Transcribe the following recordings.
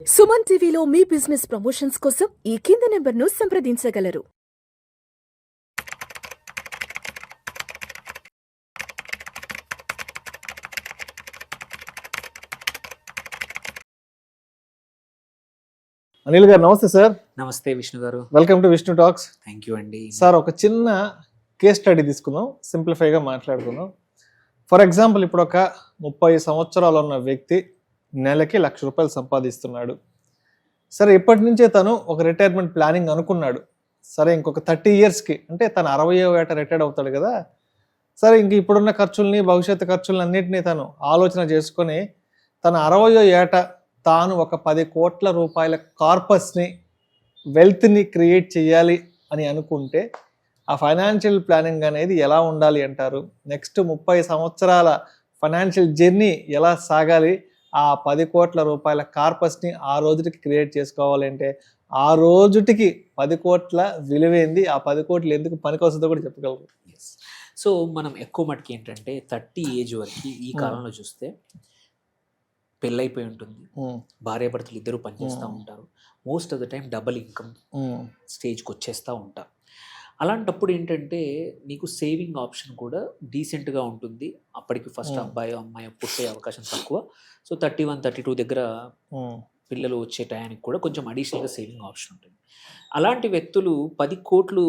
సుమన్ టీవీలో మీ business promotions కోసం ఈ కింది నెంబర్ను సంప్రదించగలరు. అనిల్ గారు నమస్తే సార్. నమస్తే విష్ణు గారు. Welcome to Vishnu talks. Thank you అండి. సార్ ఒక చిన్న కేస్ స్టడీ తీసుకుందాం, సింప్లిఫైగా మాట్లాడుకుందాం. ఫర్ ఎగ్జాంపుల్ ఇప్పుడు ఒక 30 సంవత్సరాలు ఉన్న వ్యక్తి నెలకి ₹1,00,000 సంపాదిస్తున్నాడు. సరే ఇప్పటి నుంచే తను ఒక రిటైర్మెంట్ ప్లానింగ్ అనుకున్నాడు. సరే ఇంకొక 30 ఇయర్స్కి అంటే తను 60వ ఏట రిటైర్డ్ అవుతాడు కదా. సరే ఇంక ఇప్పుడున్న ఖర్చుల్ని భవిష్యత్తు ఖర్చుల్ని అన్నింటినీ తను ఆలోచన చేసుకొని తన 60వ ఏట తాను ఒక 10 కోట్ల రూపాయల కార్పస్ని వెల్త్ని క్రియేట్ చేయాలి అని అనుకుంటే ఆ ఫైనాన్షియల్ ప్లానింగ్ అనేది ఎలా ఉండాలి అంటారు? నెక్స్ట్ 30 సంవత్సరాల ఫైనాన్షియల్ జర్నీ ఎలా సాగాలి? ఆ 10 కోట్ల రూపాయల కార్పస్ని ఆ రోజుకి క్రియేట్ చేసుకోవాలి అంటే ఆ రోజుటికి 10 కోట్ల విలువైంది, ఆ 10 కోట్లు ఎందుకు పనికొస్తుందో కూడా చెప్పగలరు. సో మనం ఎక్కువ మటుకు ఏంటంటే 30 ఏజ్ వరకు ఈ కాలంలో చూస్తే పెళ్ళైపోయి ఉంటుంది, భార్యాభర్తలు ఇద్దరు పనిచేస్తూ ఉంటారు. Most of the time double income స్టేజ్కి వచ్చేస్తూ ఉంటారు. అలాంటప్పుడు ఏంటంటే నీకు సేవింగ్ ఆప్షన్ కూడా డీసెంట్గా ఉంటుంది. అప్పటికి ఫస్ట్ అబ్బాయి అమ్మాయి పుట్టే అవకాశం తక్కువ. సో 31, 32 దగ్గర పిల్లలు వచ్చే టయానికి కూడా కొంచెం అడిషనల్గా సేవింగ్ ఆప్షన్ ఉంటుంది. అలాంటి వ్యక్తులు 10 కోట్లు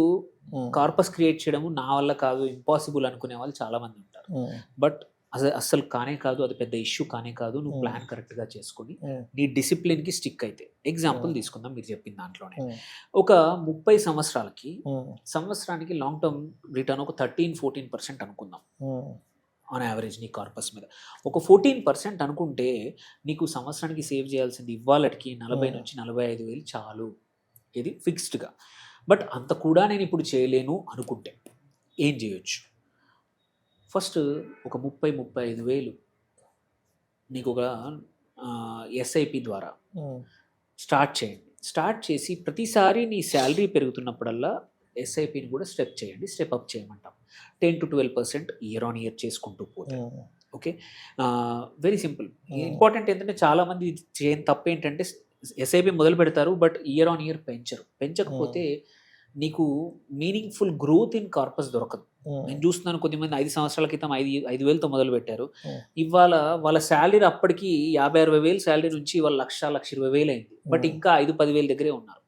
కార్పస్ క్రియేట్ చేయడము నా వల్ల కాదు, ఇంపాసిబుల్ అనుకునే వాళ్ళు చాలామంది ఉంటారు. బట్ అసలు కానే కాదు, అది పెద్ద ఇష్యూ కానే కాదు. నువ్వు ప్లాన్ కరెక్ట్గా చేసుకొని నీ డిసిప్లిన్కి స్టిక్ అయితే. ఎగ్జాంపుల్ తీసుకుందాం మీరు చెప్పిన దాంట్లోనే. ఒక 30 సంవత్సరాలకి సంవత్సరానికి లాంగ్ టర్మ్ రిటర్న్ ఒక 13-14% అనుకుందాం ఆన్ యావరేజ్ నీ కార్పస్ మీద. ఒక 14% అనుకుంటే నీకు సంవత్సరానికి సేవ్ చేయాల్సింది ఇవాళకి 40 నుంచి 45 వేలు చాలు. ఇది ఫిక్స్డ్గా. బట్ అంత కూడా నేను ఇప్పుడు చేయలేను అనుకుంటే ఏం చేయొచ్చు? ఫస్ట్ ఒక 30-35 వేలు నీకు ఒక ఎస్ఐపి ద్వారా స్టార్ట్ చేయండి. స్టార్ట్ చేసి ప్రతిసారి నీ శాలరీ పెరుగుతున్నప్పుడల్లా ఎస్ఐపిని కూడా స్టెప్ అప్ చేయమంటాం. 10-12% ఇయర్ ఆన్ ఇయర్ చేసుకుంటూ పోతే. Okay, very simple. ఇంపార్టెంట్ ఏంటంటే చాలామంది చేయని తప్పు ఏంటంటే ఎస్ఐపి మొదలు పెడతారు బట్ ఇయర్ ఆన్ ఇయర్ పెంచకపోతే నీకు మీనింగ్ఫుల్ గ్రోత్ ఇన్ కార్పస్ దొరకదు. నేను చూస్తున్నాను కొద్దిమంది 5 సంవత్సరాల క్రితం 5 వేలతో మొదలు పెట్టారు. ఇవాళ వాళ్ళ శాలరీ అప్పటికి 50-60 వేలు శాలరీ నుంచి ఇవాళ 1,20,000 అయింది. బట్ ఇంకా 5-10 వేల దగ్గరే ఉన్నారు.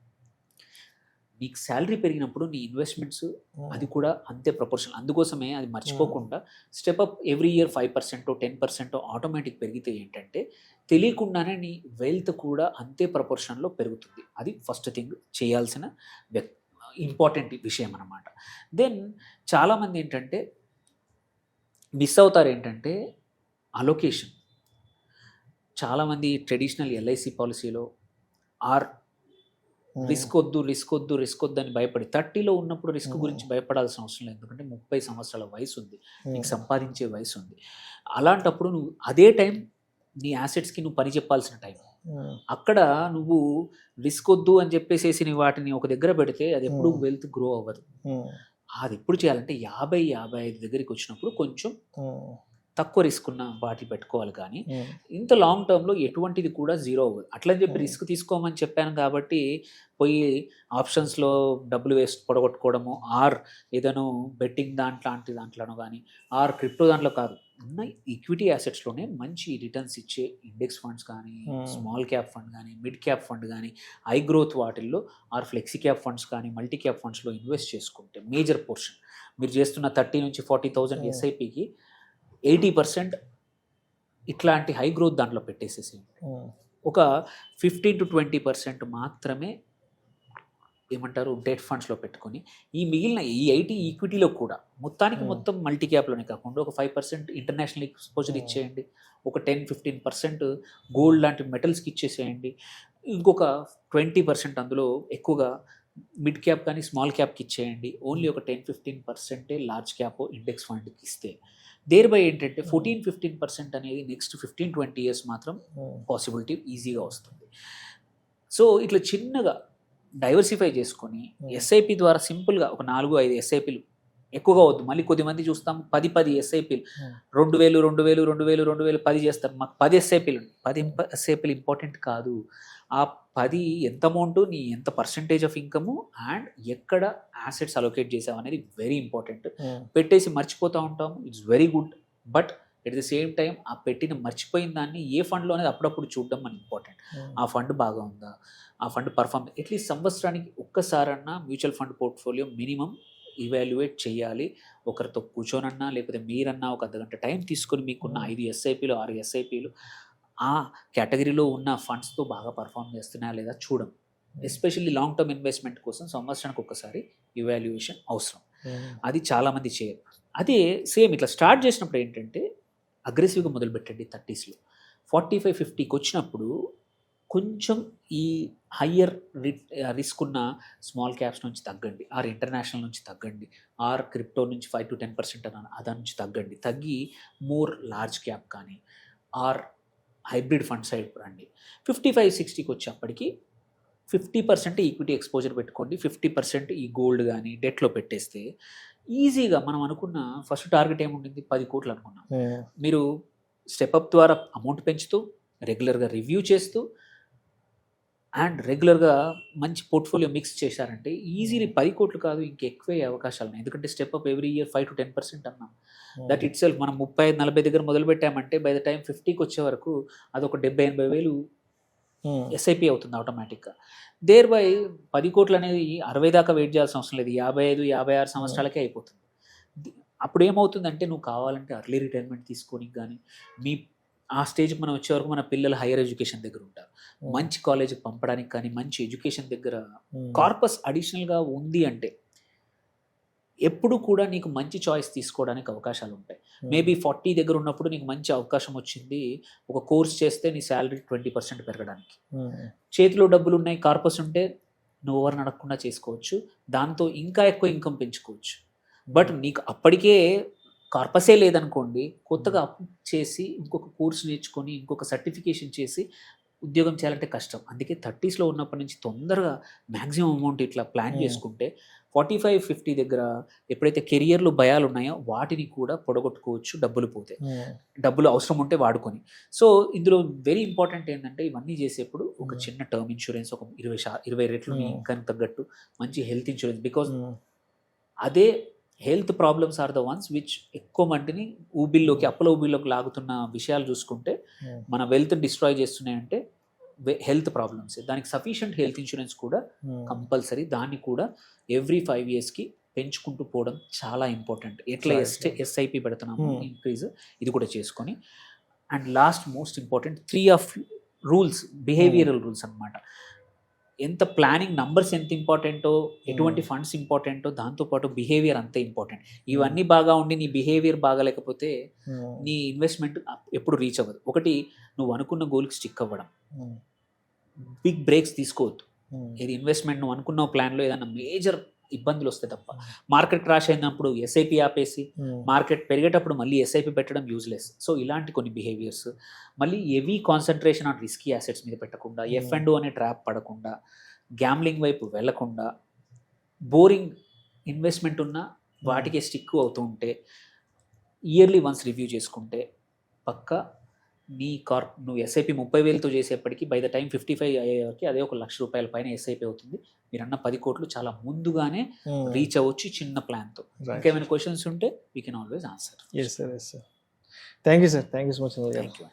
నీకు శాలరీ పెరిగినప్పుడు నీ ఇన్వెస్ట్మెంట్స్ అది కూడా అంతే ప్రపోర్షనల్. అందుకోసమే అది మర్చిపోకుండా step up every year 5%, 10% automatic పెరిగితే ఏంటంటే తెలియకుండానే నీ వెల్త్ కూడా అంతే ప్రపోర్షన్లో పెరుగుతుంది. అది ఫస్ట్ థింగ్ చేయాల్సిన ఇంపార్టెంట్ విషయం అన్నమాట. దెన్ చాలామంది ఏంటంటే మిస్ అవుతారు ఏంటంటే అలొకేషన్. చాలామంది ట్రెడిషనల్ ఎల్ఐసి పాలసీలో రిస్క్ వద్దు అని భయపడి 30లో ఉన్నప్పుడు రిస్క్ గురించి భయపడాల్సిన అవసరం లేదు. ఎందుకంటే 30 సంవత్సరాల వయసు ఉంది, నీకు సంపాదించే వయసు ఉంది. అలాంటప్పుడు నువ్వు అదే టైం నీ యాసెట్స్కి నువ్వు పని చెప్పాల్సిన టైం. అక్కడ నువ్వు రిస్క్ వద్దు అని చెప్పేసేసి నీ వాటిని ఒక దగ్గర పెడితే అది ఎప్పుడు వెల్త్ గ్రో అవ్వదు. అది ఎప్పుడు చేయాలంటే 50-55 దగ్గరికి వచ్చినప్పుడు కొంచెం తక్కువ రిస్క్ ఉన్న వాటిని పెట్టుకోవాలి. కానీ ఇంత లాంగ్ టర్మ్లో ఎటువంటిది కూడా జీరో అవ్వదు. అట్లని చెప్పి రిస్క్ తీసుకోమని చెప్పాను కాబట్టి పోయి ఆప్షన్స్లో డబ్బులు పొడగొట్టుకోవడము, ఆర్ ఏదైనా బెట్టింగ్ దాంట్లోనో కానీ ఆర్ క్రిప్టో దాంట్లో కాదు. ఉన్న ఈక్విటీ యాసెట్స్లోనే మంచి రిటర్న్స్ ఇచ్చే ఇండెక్స్ ఫండ్స్ కానీ, స్మాల్ క్యాప్ ఫండ్ కానీ, మిడ్ క్యాప్ ఫండ్ కానీ, హై గ్రోత్ వాటిల్లో ఆర్ ఫ్లెక్సీ క్యాప్ ఫండ్స్ కానీ, మల్టీ క్యాప్ ఫండ్స్లో ఇన్వెస్ట్ చేసుకుంటే మేజర్ పోర్షన్ మీరు చేస్తున్న 30 నుంచి 40,000 ఎస్ఐపికి 80% ఇట్లాంటి హై గ్రోత్ దాంట్లో పెట్టేసేసి ఒక 15-20% మాత్రమే ఏమంటారు డెట్ ఫండ్స్లో పెట్టుకొని ఈ మిగిలిన ఈ 80 ఈక్విటీలో కూడా మొత్తం మల్టీ క్యాప్లోనే కాకుండా ఒక 5% ఇంటర్నేషనల్ ఎక్స్పోజర్ ఇచ్చేయండి. ఒక 10-15% గోల్డ్ లాంటి మెటల్స్కి ఇచ్చేసేయండి. ఇంకొక 20% అందులో ఎక్కువగా మిడ్ క్యాప్ కానీ స్మాల్ క్యాప్కి ఇచ్చేయండి. ఓన్లీ ఒక 10-15% లార్జ్ క్యాప్ ఇండెక్స్ ఫండ్కి ఇస్తే దేర్ బై ఏంటంటే 14-15% అనేది నెక్స్ట్ 15-20 ఇయర్స్ మాత్రం పాసిబిలిటీ ఈజీగా వస్తుంది. సో ఇట్లా చిన్నగా డైవర్సిఫై చేసుకొని ఎస్ఐపి ద్వారా సింపుల్గా ఒక 4-5 ఎస్ఐపిలు ఎక్కువగా వద్దు. మళ్ళీ కొద్దిమంది చూస్తాం 10 ఎస్ఐపీలు 2,000 10 చేస్తారు. మాకు 10 ఎస్ఐపీలు 10 ఎస్ఐపీలు ఇంపార్టెంట్ కాదు. ఆ 10 ఎంత అమౌంట్, నీ ఎంత పర్సంటేజ్ ఆఫ్ ఇన్కము అండ్ ఎక్కడ యాసెట్స్ అలొకేట్ చేసావు అనేది వెరీ ఇంపార్టెంట్. పెట్టేసి మర్చిపోతూ ఉంటాం, it's very good. But at the same time ఆ పెట్టిన మర్చిపోయిన దాన్ని ఏ ఫండ్లో అనేది అప్పుడప్పుడు చూడడం మన ఇంపార్టెంట్. ఆ ఫండ్ బాగా ఉందా, ఆ ఫండ్ పర్ఫార్మ్, అట్లీస్ట్ సంవత్సరానికి ఒక్కసారన్నా mutual fund portfolio minimum evaluate చేయాలి. ఒకరితో కూర్చోనన్నా లేకపోతే మీరన్నా ఒక అర్ధగంట టైం తీసుకొని మీకున్న 5 ఎస్ఐపీలు 6 ఎస్ఐపీలు ఆ కేటగిరీలో ఉన్న ఫండ్స్తో బాగా పర్ఫామ్ చేస్తున్నాయా లేదా చూడం. ఎస్పెషల్లీ లాంగ్ టర్మ్ ఇన్వెస్ట్మెంట్ కోసం సంవత్సరానికి ఒకసారి ఇవాల్యుయేషన్ అవసరం. అది చాలామంది చేయరు. అదే సేమ్ ఇట్లా స్టార్ట్ చేసినప్పుడు ఏంటంటే అగ్రెసివ్గా మొదలుపెట్టండి. 30sలో 45-50కి వచ్చినప్పుడు కొంచెం ఈ హయ్యర్ రిస్క్ ఉన్న స్మాల్ క్యాప్స్ నుంచి తగ్గండి, ఆర్ ఇంటర్నేషనల్ నుంచి తగ్గండి, ఆర్ క్రిప్టో నుంచి 5-10% అన్న అదా నుంచి తగ్గండి. తగ్గి మోర్ లార్జ్ క్యాప్ కానీ ఆర్ హైబ్రిడ్ ఫండ్ సైడ్ రండి. 55-60కి వచ్చేప్పటికి 50% ఈక్విటీ ఎక్స్పోజర్ పెట్టుకోండి, 50% ఈ గోల్డ్ కానీ డెట్లో పెట్టేస్తే ఈజీగా మనం అనుకున్న ఫస్ట్ టార్గెట్ ఏముండింది, 10 కోట్లు అనుకున్నాం. మీరు స్టెప్అప్ ద్వారా అమౌంట్ పెంచుతూ రెగ్యులర్గా రివ్యూ చేస్తూ అండ్ రెగ్యులర్గా మంచి పోర్ట్ఫోలియో మిక్స్ చేశారంటే ఈజీలీ 10 కోట్లు కాదు ఇంకెక్కువే అవకాశాలు ఉన్నాయి. ఎందుకంటే స్టెప్అప్ ఎవ్రీ ఇయర్ 5-10% అన్నాం. దట్ ఇట్ సెల్ఫ్ మనం 35-40 దగ్గర మొదలు పెట్టామంటే బై ద టైం 50కి వచ్చే వరకు అదొక 70-80 వేలు ఎస్ఐపి అవుతుంది ఆటోమేటిక్గా. దేర్ బై 10 కోట్లు అనేది 60 దాకా వెయిట్ చేయాల్సిన అవసరం లేదు, 55-56 సంవత్సరాలకే అయిపోతుంది. అప్పుడు ఏమవుతుందంటే నువ్వు కావాలంటే అర్లీ రిటైర్మెంట్ తీసుకొని కానీ మీ ఆ స్టేజ్కి మనం వచ్చే వరకు మన పిల్లలు హైయర్ ఎడ్యుకేషన్ దగ్గర ఉంటారు, మంచి కాలేజ్కి పంపడానికి కానీ మంచి ఎడ్యుకేషన్ దగ్గర కార్పస్ అడిషనల్గా ఉంది అంటే ఎప్పుడు కూడా నీకు మంచి చాయిస్ తీసుకోవడానికి అవకాశాలు ఉంటాయి. మేబీ 40 దగ్గర ఉన్నప్పుడు నీకు మంచి అవకాశం వచ్చింది, ఒక కోర్స్ చేస్తే నీ శాలరీ 20% పెరగడానికి. చేతిలో డబ్బులు ఉన్నాయి, కార్పస్ ఉంటే నువ్వు ఎవరిని అడగకుండా చేసుకోవచ్చు, దాంతో ఇంకా ఎక్కువ ఇన్కమ్ పెంచుకోవచ్చు. బట్ నీకు అప్పటికే కార్పసే లేదనుకోండి, కొత్తగా అప్పు చేసి ఇంకొక కోర్స్ నేర్చుకొని ఇంకొక సర్టిఫికేషన్ చేసి ఉద్యోగం చేయాలంటే కష్టం. అందుకే 30sలో ఉన్నప్పటి నుంచి తొందరగా మ్యాక్సిమం అమౌంట్ ఇట్లా ప్లాన్ చేసుకుంటే 45-50 దగ్గర ఎప్పుడైతే కెరియర్లో భయాలు ఉన్నాయో వాటిని కూడా పొడగొట్టుకోవచ్చు. డబ్బులు పోతే డబ్బులు అవసరం ఉంటే వాడుకొని. సో ఇందులో వెరీ ఇంపార్టెంట్ ఏంటంటే ఇవన్నీ చేసేప్పుడు ఒక చిన్న టర్మ్ ఇన్సూరెన్స్, ఒక 20 రెట్లు ఇంకా తగ్గట్టు మంచి హెల్త్ ఇన్సూరెన్స్. బికాజ్ అదే health problems are the ones which ఎక్కువ మంటిని అప్పుల ఊబిల్లోకి లాగుతున్న విషయాలు చూసుకుంటే మన వెల్త్ డిస్ట్రాయ్ చేస్తున్నాయంటే హెల్త్ ప్రాబ్లమ్స్. దానికి సఫిషియంట్ హెల్త్ ఇన్సూరెన్స్ కూడా కంపల్సరీ. దాన్ని కూడా ఎవ్రీ 5 yearsకి పెంచుకుంటూ పోవడం చాలా ఇంపార్టెంట్. ఎట్లా ఎస్ఐపి పెడుతున్నాము ఇంక్రీజ్ ఇది కూడా చేసుకొని. And last most important 3 of rules, behavioural rules అనమాట. ఎంత ప్లానింగ్ నంబర్స్ ఎంత ఇంపార్టెంటో, ఎటువంటి ఫండ్స్ ఇంపార్టెంటో, దాంతోపాటు బిహేవియర్ అంతే ఇంపార్టెంట్. ఇవన్నీ బాగా ఉండి నీ బిహేవియర్ బాగాలేకపోతే నీ ఇన్వెస్ట్మెంట్ ఎప్పుడు రీచ్ అవ్వదు. ఒకటి, నువ్వు అనుకున్న గోల్కి స్టిక్ అవ్వడం, బిగ్ బ్రేక్స్ తీసుకోవద్దు. ఇది ఇన్వెస్ట్మెంట్ నువ్వు అనుకున్న ప్లాన్లో ఏదైనా మేజర్ ఇబ్బందులు వస్తాయి తప్ప. మార్కెట్ క్రాష్ అయినప్పుడు ఎస్ఐపి ఆపేసి మార్కెట్ పెరిగేటప్పుడు మళ్ళీ ఎస్ఐపి పెట్టడం యూజ్లెస్. సో ఇలాంటి కొన్ని బిహేవియర్స్, మళ్ళీ heavy concentration on risky assets మీద పెట్టకుండా, F&O అనే ట్రాప్ పడకుండా, గ్యాంబ్లింగ్ వైపు వెళ్లకుండా, బోరింగ్ ఇన్వెస్ట్మెంట్ ఉన్న వాటికి స్టిక్ అవుతూ ఉంటే, ఇయర్లీ వన్స్ రివ్యూ చేసుకుంటే పక్కా నీ నువ్వు ఎస్ఐపి 30,000తో చేసేప్పటికీ బై ద టైం 55 అయ్యేవరకు అదే ఒక ₹1,00,000 పైన ఎస్ఐపి అవుతుంది. మీరన్న 10 కోట్లు చాలా ముందుగానే రీచ్ అవ్వచ్చు చిన్న ప్లాన్తో. ఇంకేమైనా క్వశ్చన్స్ ఉంటే we can always answer. Yes sir. Thank you sir. Thank you so much. Thank you.